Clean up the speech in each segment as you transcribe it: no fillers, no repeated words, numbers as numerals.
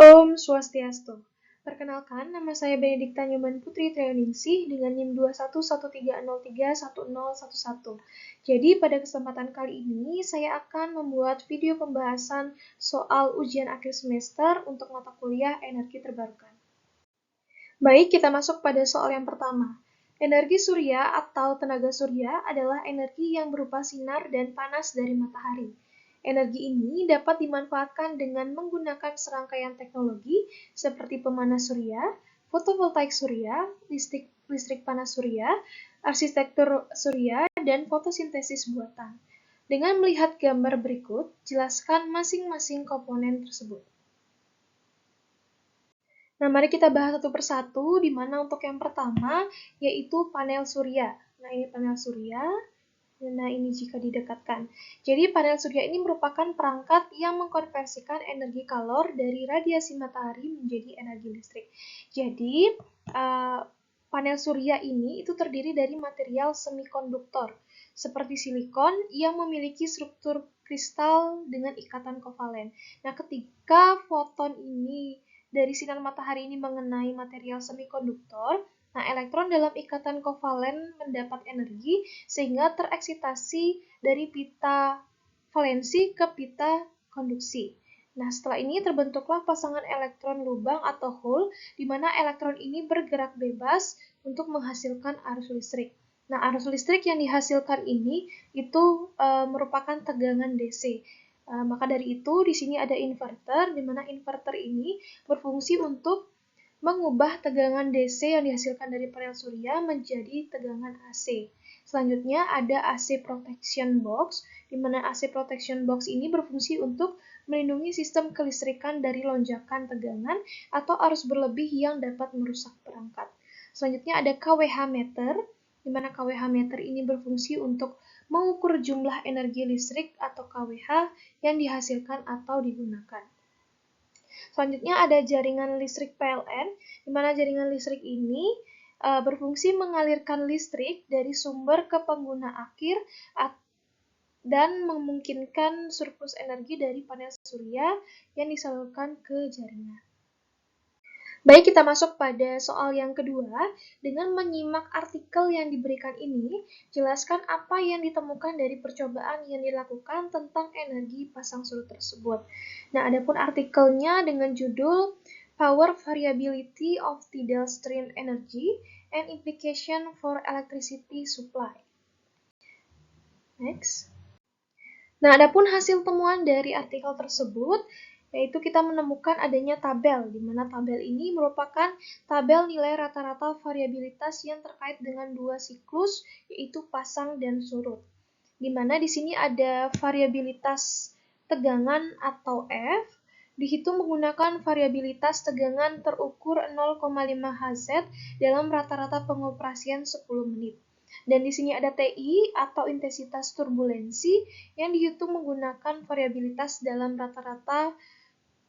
Om Swastiastu. Perkenalkan, nama saya Benedikta Nyoman Putri Triyoningsih dengan NIM 2113031011. Jadi pada kesempatan kali ini saya akan membuat video pembahasan soal ujian akhir semester untuk mata kuliah energi terbarukan. Baik, kita masuk pada soal yang pertama. Energi surya atau tenaga surya adalah energi yang berupa sinar dan panas dari matahari. Energi ini dapat dimanfaatkan dengan menggunakan serangkaian teknologi seperti pemanas surya, fotovoltaik surya, listrik panas surya, arsitektur surya, dan fotosintesis buatan. Dengan melihat gambar berikut, jelaskan masing-masing komponen tersebut. Nah, mari kita bahas satu persatu, di mana untuk yang pertama, yaitu panel surya. Nah, ini panel surya. Nah, ini jika didekatkan. Jadi, panel surya ini merupakan perangkat yang mengkonversikan energi kalor dari radiasi matahari menjadi energi listrik. Jadi, panel surya ini itu terdiri dari material semikonduktor, seperti silikon yang memiliki struktur kristal dengan ikatan kovalen. Nah, ketika foton ini dari sinar matahari ini mengenai material semikonduktor, nah, elektron dalam ikatan kovalen mendapat energi sehingga tereksitasi dari pita valensi ke pita konduksi. Nah, setelah ini terbentuklah pasangan elektron lubang atau hole, di mana elektron ini bergerak bebas untuk menghasilkan arus listrik. Nah, arus listrik yang dihasilkan ini itu merupakan tegangan DC. Maka dari itu, di sini ada inverter, di mana inverter ini berfungsi untuk mengubah tegangan DC yang dihasilkan dari panel surya menjadi tegangan AC. Selanjutnya ada AC Protection Box, di mana AC Protection Box ini berfungsi untuk melindungi sistem kelistrikan dari lonjakan tegangan atau arus berlebih yang dapat merusak perangkat. Selanjutnya ada KWH meter, di mana KWH meter ini berfungsi untuk mengukur jumlah energi listrik atau KWH yang dihasilkan atau digunakan. Selanjutnya ada jaringan listrik PLN, di mana jaringan listrik ini berfungsi mengalirkan listrik dari sumber ke pengguna akhir dan memungkinkan surplus energi dari panel surya yang disalurkan ke jaringan. Baik, kita masuk pada soal yang kedua. Dengan menyimak artikel yang diberikan ini, jelaskan apa yang ditemukan dari percobaan yang dilakukan tentang energi pasang surut tersebut. Nah, adapun artikelnya dengan judul Power Variability of Tidal Stream Energy and Implication for Electricity Supply. Next. Nah, adapun hasil temuan dari artikel tersebut, yaitu kita menemukan adanya tabel, di mana tabel ini merupakan tabel nilai rata-rata variabilitas yang terkait dengan dua siklus, yaitu pasang dan surut. Di mana di sini ada variabilitas tegangan atau F, dihitung menggunakan variabilitas tegangan terukur 0,5 Hz dalam rata-rata pengoperasian 10 menit. Dan di sini ada TI atau intensitas turbulensi yang dihitung menggunakan variabilitas dalam rata-rata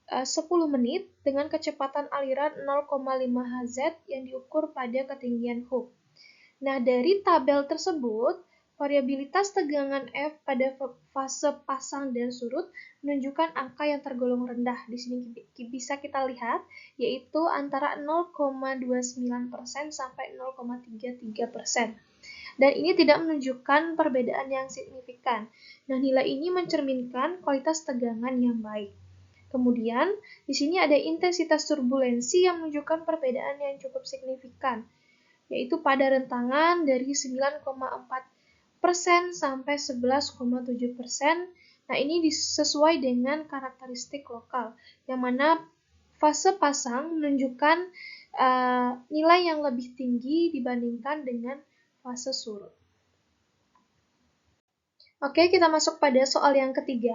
10 menit dengan kecepatan aliran 0,5 Hz yang diukur pada ketinggian Hooke. Nah, dari tabel tersebut, variabilitas tegangan F pada fase pasang dan surut menunjukkan angka yang tergolong rendah. Di sini bisa kita lihat, yaitu antara 0,29% sampai 0,33%. Dan ini tidak menunjukkan perbedaan yang signifikan. Nah, nilai ini mencerminkan kualitas tegangan yang baik. Kemudian, di sini ada intensitas turbulensi yang menunjukkan perbedaan yang cukup signifikan, yaitu pada rentangan dari 9,4% sampai 11,7%. Nah, ini sesuai dengan karakteristik lokal, yang mana fase pasang menunjukkan nilai yang lebih tinggi dibandingkan dengan fase surut. Oke, kita masuk pada soal yang ketiga.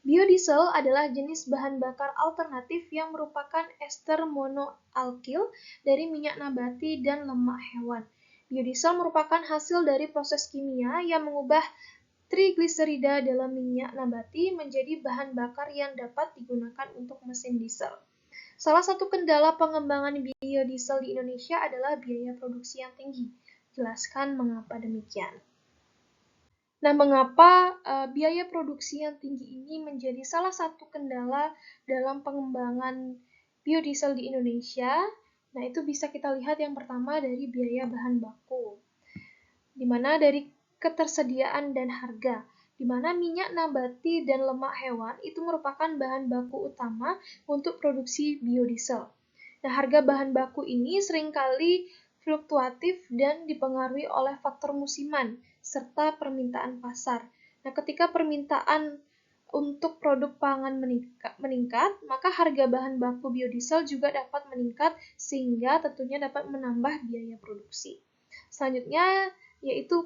Biodiesel adalah jenis bahan bakar alternatif yang merupakan ester monoalkil dari minyak nabati dan lemak hewan. Biodiesel merupakan hasil dari proses kimia yang mengubah trigliserida dalam minyak nabati menjadi bahan bakar yang dapat digunakan untuk mesin diesel. Salah satu kendala pengembangan biodiesel di Indonesia adalah biaya produksi yang tinggi. Jelaskan mengapa demikian. Nah, mengapa biaya produksi yang tinggi ini menjadi salah satu kendala dalam pengembangan biodiesel di Indonesia, nah itu bisa kita lihat yang pertama dari biaya bahan baku, di mana dari ketersediaan dan harga, di mana minyak nabati dan lemak hewan itu merupakan bahan baku utama untuk produksi biodiesel. Nah, harga bahan baku ini seringkali fluktuatif dan dipengaruhi oleh faktor musiman serta permintaan pasar. Nah, ketika permintaan untuk produk pangan meningkat, maka harga bahan baku biodiesel juga dapat meningkat sehingga tentunya dapat menambah biaya produksi. Selanjutnya yaitu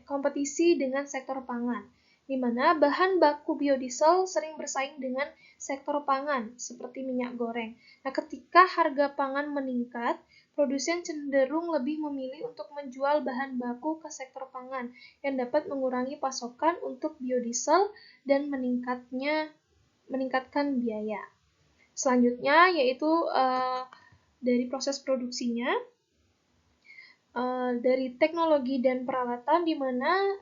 kompetisi dengan sektor pangan, di mana bahan baku biodiesel sering bersaing dengan sektor pangan seperti minyak goreng. Nah, ketika harga pangan meningkat, produsen cenderung lebih memilih untuk menjual bahan baku ke sektor pangan yang dapat mengurangi pasokan untuk biodiesel dan meningkatkan biaya. Selanjutnya yaitu dari proses produksinya, dari teknologi dan peralatan, di mana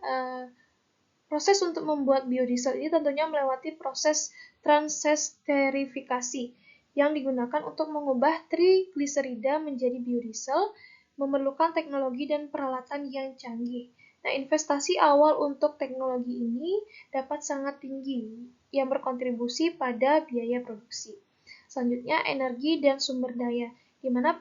proses untuk membuat biodiesel ini tentunya melewati proses transesterifikasi yang digunakan untuk mengubah trigliserida menjadi biodiesel, memerlukan teknologi dan peralatan yang canggih. Nah, investasi awal untuk teknologi ini dapat sangat tinggi yang berkontribusi pada biaya produksi. Selanjutnya, energi dan sumber daya, di mana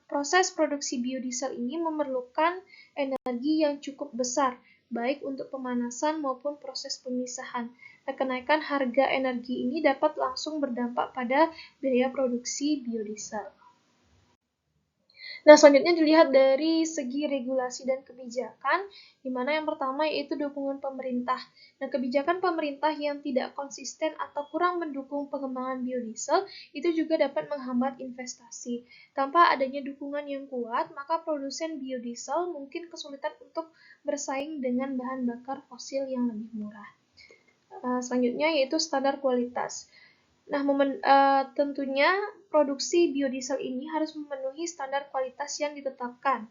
proses produksi biodiesel ini memerlukan energi yang cukup besar, baik untuk pemanasan maupun proses pemisahan. Nah, kenaikan harga energi ini dapat langsung berdampak pada biaya produksi biodiesel. Nah, selanjutnya dilihat dari segi regulasi dan kebijakan, di mana yang pertama yaitu dukungan pemerintah. Nah, kebijakan pemerintah yang tidak konsisten atau kurang mendukung pengembangan biodiesel itu juga dapat menghambat investasi. Tanpa adanya dukungan yang kuat, maka produsen biodiesel mungkin kesulitan untuk bersaing dengan bahan bakar fosil yang lebih murah. Selanjutnya yaitu standar kualitas. Nah, tentunya produksi biodiesel ini harus memenuhi standar kualitas yang ditetapkan.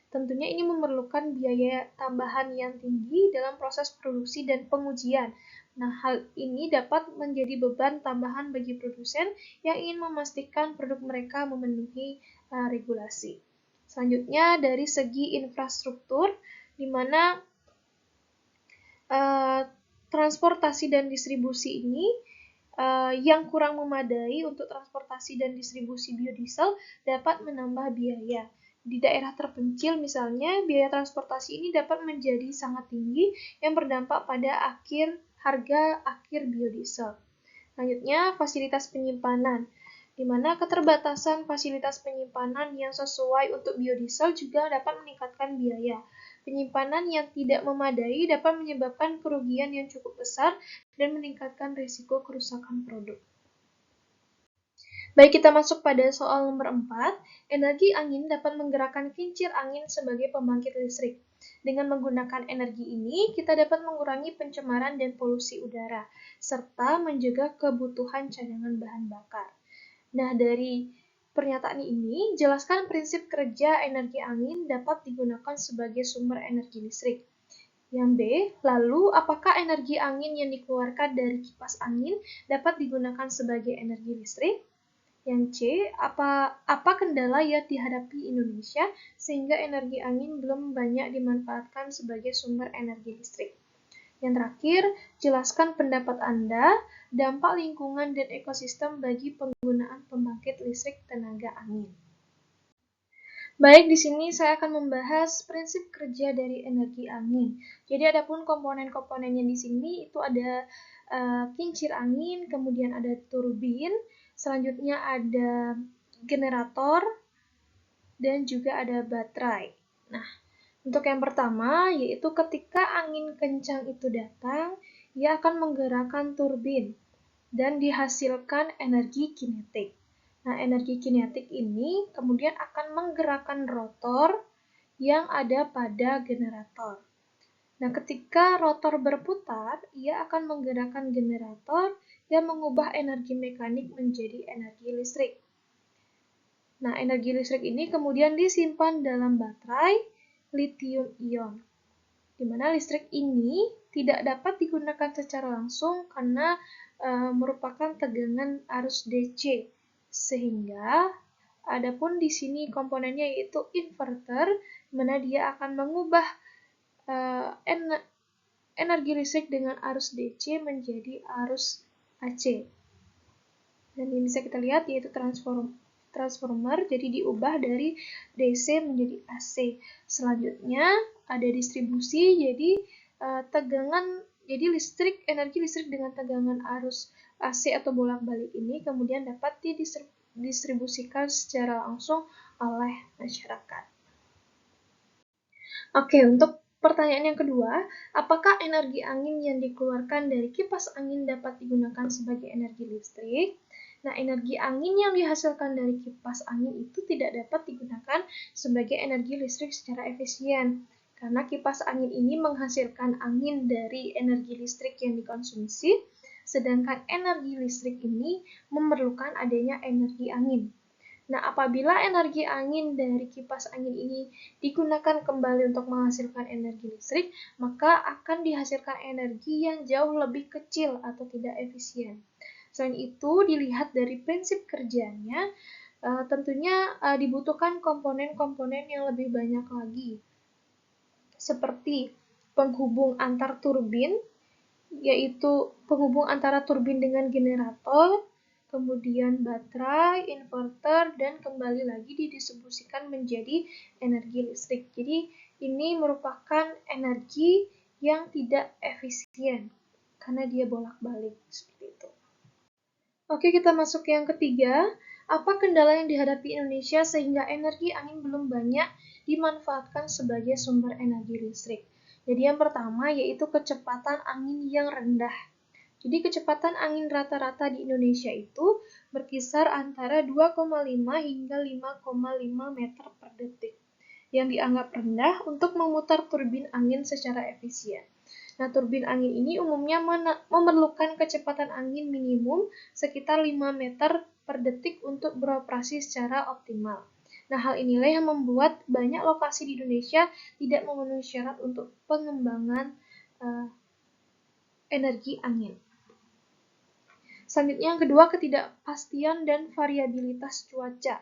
Tentunya ini memerlukan biaya tambahan yang tinggi dalam proses produksi dan pengujian. Nah, hal ini dapat menjadi beban tambahan bagi produsen yang ingin memastikan produk mereka memenuhi regulasi. Selanjutnya, dari segi infrastruktur, di mana transportasi dan distribusi ini yang kurang memadai untuk transportasi dan distribusi biodiesel dapat menambah biaya. Di daerah terpencil misalnya, biaya transportasi ini dapat menjadi sangat tinggi yang berdampak pada harga akhir biodiesel. Selanjutnya, fasilitas penyimpanan, di mana keterbatasan fasilitas penyimpanan yang sesuai untuk biodiesel juga dapat meningkatkan biaya. Penyimpanan yang tidak memadai dapat menyebabkan kerugian yang cukup besar dan meningkatkan risiko kerusakan produk. Baik, kita masuk pada soal nomor 4. Energi angin dapat menggerakkan kincir angin sebagai pembangkit listrik. Dengan menggunakan energi ini, kita dapat mengurangi pencemaran dan polusi udara, serta menjaga kebutuhan cadangan bahan bakar. Nah, dari pernyataan ini, jelaskan prinsip kerja energi angin dapat digunakan sebagai sumber energi listrik. Yang B, lalu apakah energi angin yang dikeluarkan dari kipas angin dapat digunakan sebagai energi listrik? Yang C, apa kendala yang dihadapi Indonesia sehingga energi angin belum banyak dimanfaatkan sebagai sumber energi listrik? Yang terakhir, jelaskan pendapat Anda, dampak lingkungan dan ekosistem bagi penggunaan pembangkit listrik tenaga angin. Baik, di sini saya akan membahas prinsip kerja dari energi angin. Jadi adapun komponen-komponennya di sini itu ada kincir angin, kemudian ada turbin, selanjutnya ada generator, dan juga ada baterai. Nah, untuk yang pertama, yaitu ketika angin kencang itu datang, ia akan menggerakkan turbin dan dihasilkan energi kinetik. Nah, energi kinetik ini kemudian akan menggerakkan rotor yang ada pada generator. Nah, ketika rotor berputar, ia akan menggerakkan generator yang mengubah energi mekanik menjadi energi listrik. Nah, energi listrik ini kemudian disimpan dalam baterai lithium ion, di mana listrik ini tidak dapat digunakan secara langsung karena merupakan tegangan arus DC. Sehingga adapun di sini komponennya yaitu inverter, di mana dia akan mengubah energi listrik dengan arus DC menjadi arus AC. Dan yang bisa kita lihat yaitu transformer, jadi diubah dari DC menjadi AC. Selanjutnya ada distribusi, jadi energi listrik dengan tegangan arus AC atau bolak-balik ini kemudian dapat didistribusikan secara langsung oleh masyarakat. Oke, untuk pertanyaan yang kedua, apakah energi angin yang dikeluarkan dari kipas angin dapat digunakan sebagai energi listrik? Nah, energi angin yang dihasilkan dari kipas angin itu tidak dapat digunakan sebagai energi listrik secara efisien, karena kipas angin ini menghasilkan angin dari energi listrik yang dikonsumsi, sedangkan energi listrik ini memerlukan adanya energi angin. Nah, apabila energi angin dari kipas angin ini digunakan kembali untuk menghasilkan energi listrik, maka akan dihasilkan energi yang jauh lebih kecil atau tidak efisien. Selain itu, dilihat dari prinsip kerjanya, tentunya dibutuhkan komponen-komponen yang lebih banyak lagi, seperti penghubung antar turbin, yaitu penghubung antara turbin dengan generator, kemudian baterai, inverter, dan kembali lagi didistribusikan menjadi energi listrik. Jadi ini merupakan energi yang tidak efisien karena dia bolak-balik seperti itu. Oke, kita masuk ke yang ketiga. Apa kendala yang dihadapi Indonesia sehingga energi angin belum banyak dimanfaatkan sebagai sumber energi listrik? Jadi yang pertama yaitu kecepatan angin yang rendah. Jadi kecepatan angin rata-rata di Indonesia itu berkisar antara 2,5 hingga 5,5 meter per detik, yang dianggap rendah untuk memutar turbin angin secara efisien. Nah, turbin angin ini umumnya memerlukan kecepatan angin minimum sekitar 5 meter per detik untuk beroperasi secara optimal. Nah, hal inilah yang membuat banyak lokasi di Indonesia tidak memenuhi syarat untuk pengembangan energi angin. Selanjutnya yang kedua, ketidakpastian dan variabilitas cuaca.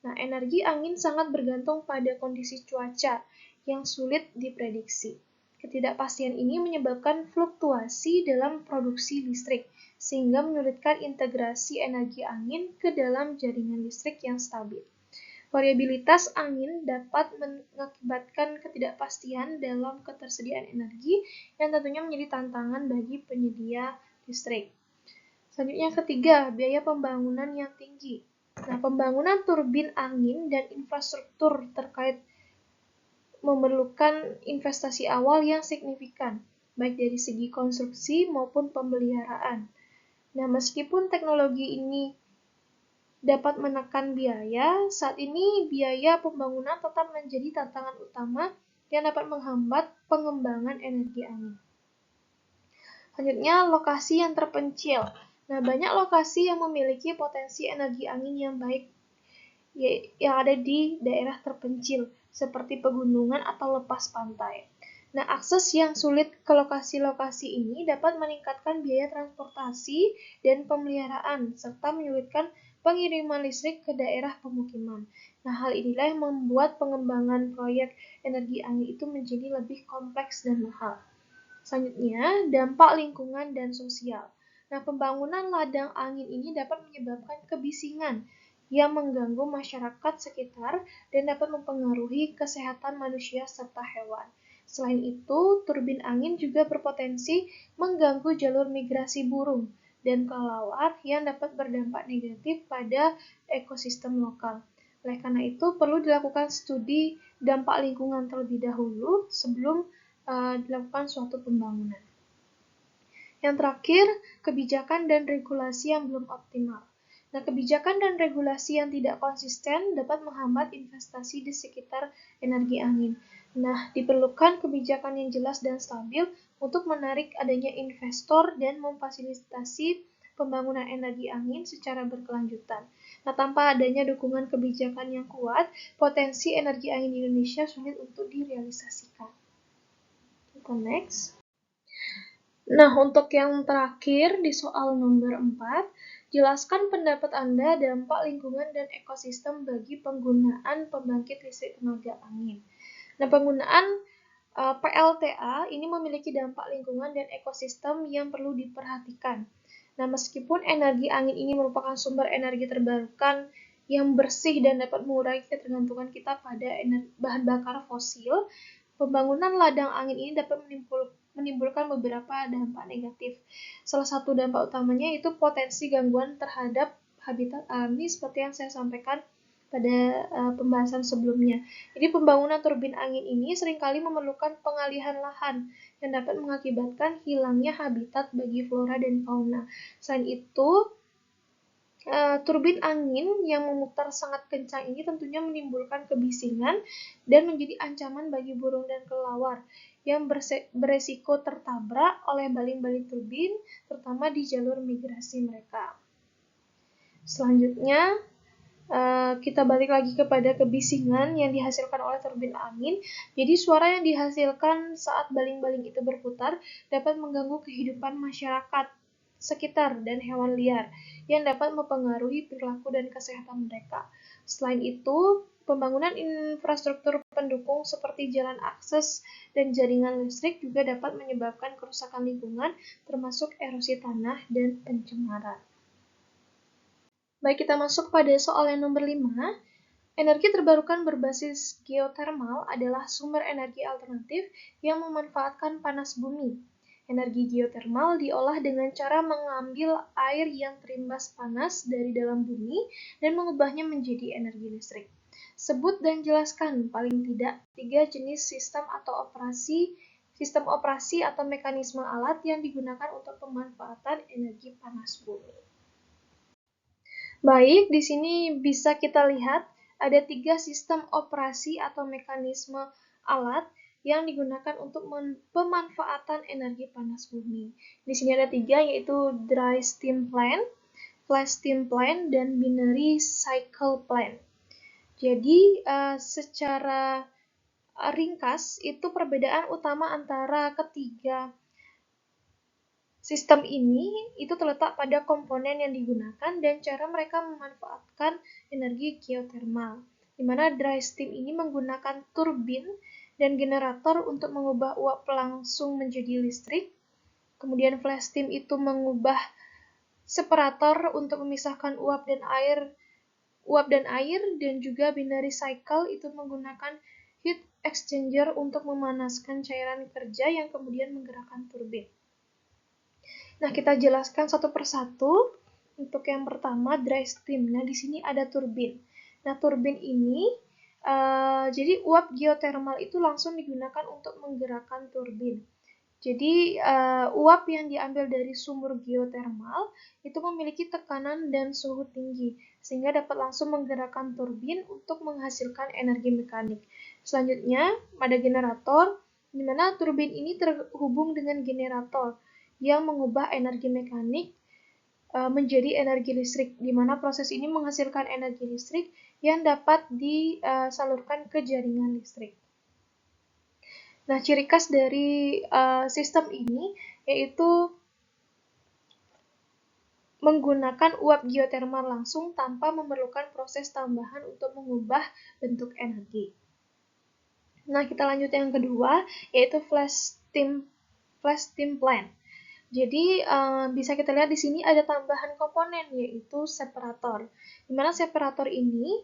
Nah, energi angin sangat bergantung pada kondisi cuaca yang sulit diprediksi. Ketidakpastian ini menyebabkan fluktuasi dalam produksi listrik, sehingga menyulitkan integrasi energi angin ke dalam jaringan listrik yang stabil. Variabilitas angin dapat mengakibatkan ketidakpastian dalam ketersediaan energi yang tentunya menjadi tantangan bagi penyedia listrik. Selanjutnya ketiga, biaya pembangunan yang tinggi. Nah, pembangunan turbin angin dan infrastruktur terkait memerlukan investasi awal yang signifikan, baik dari segi konstruksi maupun pemeliharaan. Nah, meskipun teknologi ini dapat menekan biaya, saat ini biaya pembangunan tetap menjadi tantangan utama yang dapat menghambat pengembangan energi angin. Selanjutnya, lokasi yang terpencil. Nah, banyak lokasi yang memiliki potensi energi angin yang baik yang ada di daerah terpencil, seperti pegunungan atau lepas pantai. Nah, akses yang sulit ke lokasi-lokasi ini dapat meningkatkan biaya transportasi dan pemeliharaan, serta menyulitkan pengiriman listrik ke daerah pemukiman. Nah, hal inilah yang membuat pengembangan proyek energi angin itu menjadi lebih kompleks dan mahal. Selanjutnya, dampak lingkungan dan sosial. Nah, pembangunan ladang angin ini dapat menyebabkan kebisingan yang mengganggu masyarakat sekitar dan dapat mempengaruhi kesehatan manusia serta hewan. Selain itu, turbin angin juga berpotensi mengganggu jalur migrasi burung dan kelelawar yang dapat berdampak negatif pada ekosistem lokal. Oleh karena itu, perlu dilakukan studi dampak lingkungan terlebih dahulu sebelum dilakukan suatu pembangunan. Yang terakhir, kebijakan dan regulasi yang belum optimal. Nah, kebijakan dan regulasi yang tidak konsisten dapat menghambat investasi di sekitar energi angin. Nah, diperlukan kebijakan yang jelas dan stabil untuk menarik adanya investor dan memfasilitasi pembangunan energi angin secara berkelanjutan. Nah, tanpa adanya dukungan kebijakan yang kuat, potensi energi angin di Indonesia sulit untuk direalisasikan. Kita next. Nah, untuk yang terakhir di soal nomor 4, Jelaskan pendapat Anda dampak lingkungan dan ekosistem bagi penggunaan pembangkit listrik tenaga angin. Nah, penggunaan PLTA ini memiliki dampak lingkungan dan ekosistem yang perlu diperhatikan. Nah, meskipun energi angin ini merupakan sumber energi terbarukan yang bersih dan dapat mengurangi ketergantungan kita pada bahan bakar fosil, pembangunan ladang angin ini dapat menimbulkan beberapa dampak negatif. Salah satu dampak utamanya itu potensi gangguan terhadap habitat alami seperti yang saya sampaikan pada pembahasan sebelumnya. Jadi pembangunan turbin angin ini seringkali memerlukan pengalihan lahan yang dapat mengakibatkan hilangnya habitat bagi flora dan fauna. Selain itu, turbin angin yang memutar sangat kencang ini tentunya menimbulkan kebisingan dan menjadi ancaman bagi burung dan kelelawar yang beresiko tertabrak oleh baling-baling turbin, terutama di jalur migrasi mereka. Selanjutnya, kita balik lagi kepada kebisingan yang dihasilkan oleh turbin angin. Jadi suara yang dihasilkan saat baling-baling itu berputar dapat mengganggu kehidupan masyarakat sekitar dan hewan liar yang dapat mempengaruhi perilaku dan kesehatan mereka. Selain itu, pembangunan infrastruktur pendukung seperti jalan akses dan jaringan listrik juga dapat menyebabkan kerusakan lingkungan, termasuk erosi tanah dan pencemaran. Baik, kita masuk pada soal yang nomor 5. Energi terbarukan berbasis geotermal adalah sumber energi alternatif yang memanfaatkan panas bumi. Energi geotermal diolah dengan cara mengambil air yang terimbas panas dari dalam bumi dan mengubahnya menjadi energi listrik. Sebut dan jelaskan paling tidak 3 jenis sistem operasi atau mekanisme alat yang digunakan untuk pemanfaatan energi panas bumi. Baik, di sini bisa kita lihat ada 3 sistem operasi atau mekanisme alat yang digunakan untuk pemanfaatan energi panas bumi. Di sini ada 3, yaitu dry steam plant, flash steam plant, dan binary cycle plant. Jadi, secara ringkas, itu perbedaan utama antara ketiga sistem ini itu terletak pada komponen yang digunakan dan cara mereka memanfaatkan energi geotermal, di mana dry steam ini menggunakan turbin dan generator untuk mengubah uap langsung menjadi listrik. Kemudian flash steam itu mengubah separator untuk memisahkan uap dan air, dan juga binary cycle itu menggunakan heat exchanger untuk memanaskan cairan kerja yang kemudian menggerakkan turbin. Nah, kita jelaskan satu persatu. Untuk yang pertama, dry steam. Nah, di sini ada turbin. Nah, turbin ini, jadi uap geotermal itu langsung digunakan untuk menggerakkan turbin. Jadi, uap yang diambil dari sumur geotermal itu memiliki tekanan dan suhu tinggi, sehingga dapat langsung menggerakkan turbin untuk menghasilkan energi mekanik. Selanjutnya, ada generator, di mana turbin ini terhubung dengan generator yang mengubah energi mekanik menjadi energi listrik, di mana proses ini menghasilkan energi listrik yang dapat disalurkan ke jaringan listrik. Nah, ciri khas dari sistem ini yaitu menggunakan uap geotermal langsung tanpa memerlukan proses tambahan untuk mengubah bentuk energi. Nah, kita lanjut yang kedua, yaitu flash steam plant. Jadi, bisa kita lihat di sini ada tambahan komponen, yaitu separator. Di mana separator ini,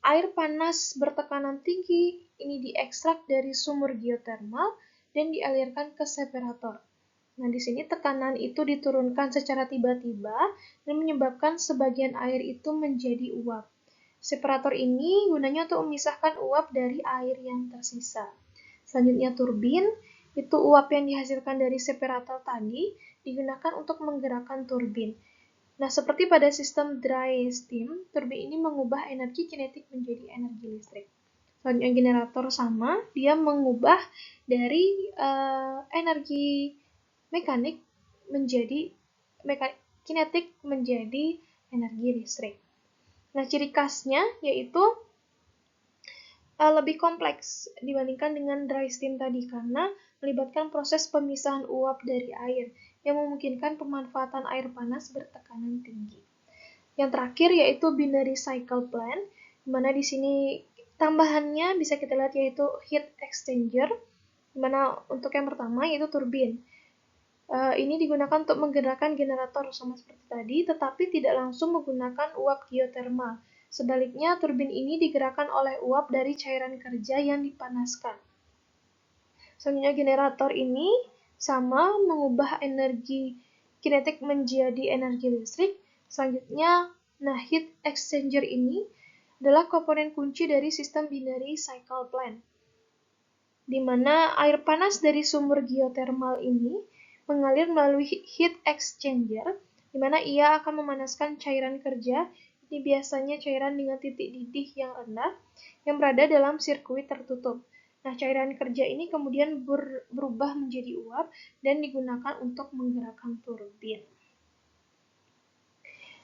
air panas bertekanan tinggi ini diekstrak dari sumur geotermal dan dialirkan ke separator. Nah, di sini tekanan itu diturunkan secara tiba-tiba dan menyebabkan sebagian air itu menjadi uap. Separator ini gunanya untuk memisahkan uap dari air yang tersisa. Selanjutnya turbin, itu uap yang dihasilkan dari separator tadi digunakan untuk menggerakkan turbin. Nah, seperti pada sistem dry steam, turbin ini mengubah energi kinetik menjadi energi listrik. Selanjutnya generator sama, dia mengubah dari energi mekanik menjadi kinetik menjadi energi listrik. Nah, ciri khasnya yaitu lebih kompleks dibandingkan dengan dry steam tadi karena melibatkan proses pemisahan uap dari air yang memungkinkan pemanfaatan air panas bertekanan tinggi. Yang terakhir yaitu binary cycle plant, di mana di sini tambahannya bisa kita lihat yaitu heat exchanger, di mana untuk yang pertama yaitu turbin. Ini digunakan untuk menggerakkan generator sama seperti tadi, tetapi tidak langsung menggunakan uap geotermal. Sebaliknya, turbin ini digerakkan oleh uap dari cairan kerja yang dipanaskan. Selanjutnya, generator ini sama mengubah energi kinetik menjadi energi listrik. Selanjutnya, heat exchanger ini adalah komponen kunci dari sistem binary cycle plant, di mana air panas dari sumber geotermal ini mengalir melalui heat exchanger, di mana ia akan memanaskan cairan kerja. Ini biasanya cairan dengan titik didih yang rendah yang berada dalam sirkuit tertutup. Nah, cairan kerja ini kemudian berubah menjadi uap dan digunakan untuk menggerakkan turbin.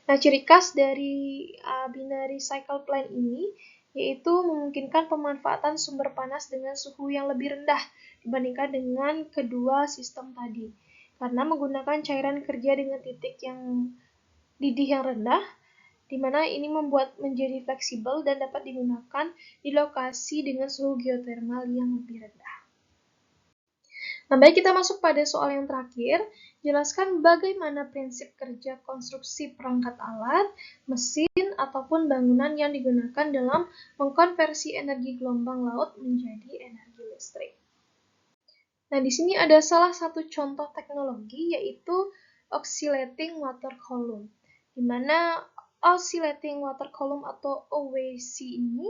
Nah, ciri khas dari binary cycle plant ini yaitu memungkinkan pemanfaatan sumber panas dengan suhu yang lebih rendah dibandingkan dengan kedua sistem tadi. Karena menggunakan cairan kerja dengan titik yang didih yang rendah, di mana ini membuat menjadi fleksibel dan dapat digunakan di lokasi dengan suhu geotermal yang lebih rendah. Nah, baik, kita masuk pada soal yang terakhir. Jelaskan bagaimana prinsip kerja konstruksi perangkat alat, mesin, ataupun bangunan yang digunakan dalam mengkonversi energi gelombang laut menjadi energi listrik. Nah, di sini ada salah satu contoh teknologi yaitu oscillating water column, di mana oscillating water column atau OWC ini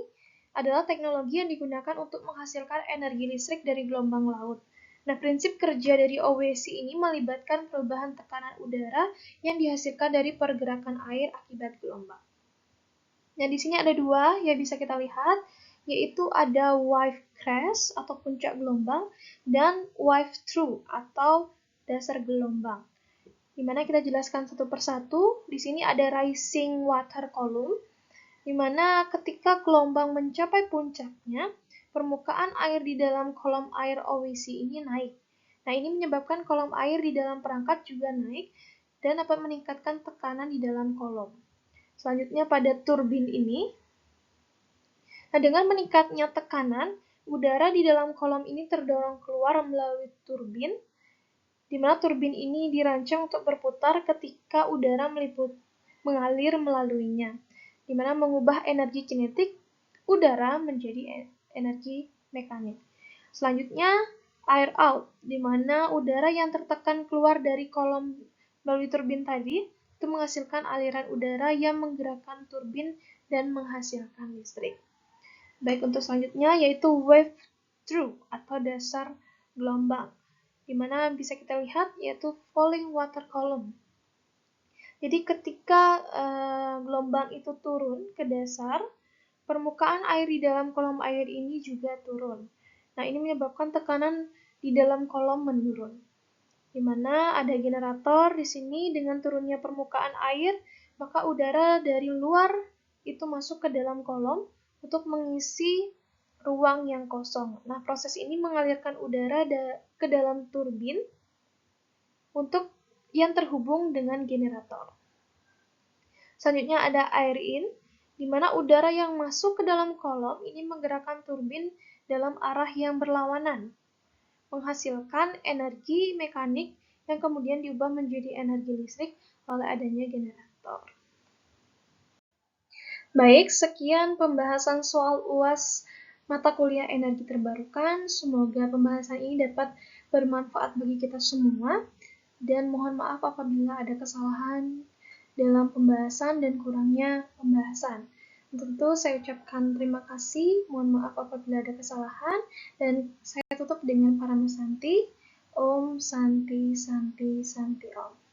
adalah teknologi yang digunakan untuk menghasilkan energi listrik dari gelombang laut. Nah, prinsip kerja dari OWC ini melibatkan perubahan tekanan udara yang dihasilkan dari pergerakan air akibat gelombang. Nah, di sini ada dua yang bisa kita lihat, yaitu ada wave crest atau puncak gelombang dan wave through atau dasar gelombang. Di mana kita jelaskan satu persatu. Di sini ada rising water column, di mana ketika gelombang mencapai puncaknya, permukaan air di dalam kolom air OWC ini naik. Nah, ini menyebabkan kolom air di dalam perangkat juga naik dan dapat meningkatkan tekanan di dalam kolom. Selanjutnya pada turbin ini, nah, dengan meningkatnya tekanan, udara di dalam kolom ini terdorong keluar melalui turbin, di mana turbin ini dirancang untuk berputar ketika udara mengalir melaluinya, di mana mengubah energi kinetik udara menjadi energi mekanik. Selanjutnya, air out, di mana udara yang tertekan keluar dari kolom melalui turbin tadi, itu menghasilkan aliran udara yang menggerakkan turbin dan menghasilkan listrik. Baik, untuk selanjutnya yaitu wave through atau dasar gelombang, di mana bisa kita lihat yaitu falling water column. Jadi ketika gelombang itu turun ke dasar, permukaan air di dalam kolom air ini juga turun. Nah, ini menyebabkan tekanan di dalam kolom menurun, di mana ada generator di sini. Dengan turunnya permukaan air, maka udara dari luar itu masuk ke dalam kolom untuk mengisi ruang yang kosong. Nah, proses ini mengalirkan udara ke dalam turbin untuk yang terhubung dengan generator. Selanjutnya ada air in, di mana udara yang masuk ke dalam kolom ini menggerakkan turbin dalam arah yang berlawanan, menghasilkan energi mekanik yang kemudian diubah menjadi energi listrik oleh adanya generator. Baik, sekian pembahasan soal UAS mata kuliah energi terbarukan. Semoga pembahasan ini dapat bermanfaat bagi kita semua, dan mohon maaf apabila ada kesalahan dalam pembahasan dan kurangnya pembahasan. Tentu saya ucapkan terima kasih, mohon maaf apabila ada kesalahan, dan saya tutup dengan Paramasanti. Om Santi Santi Santi Om.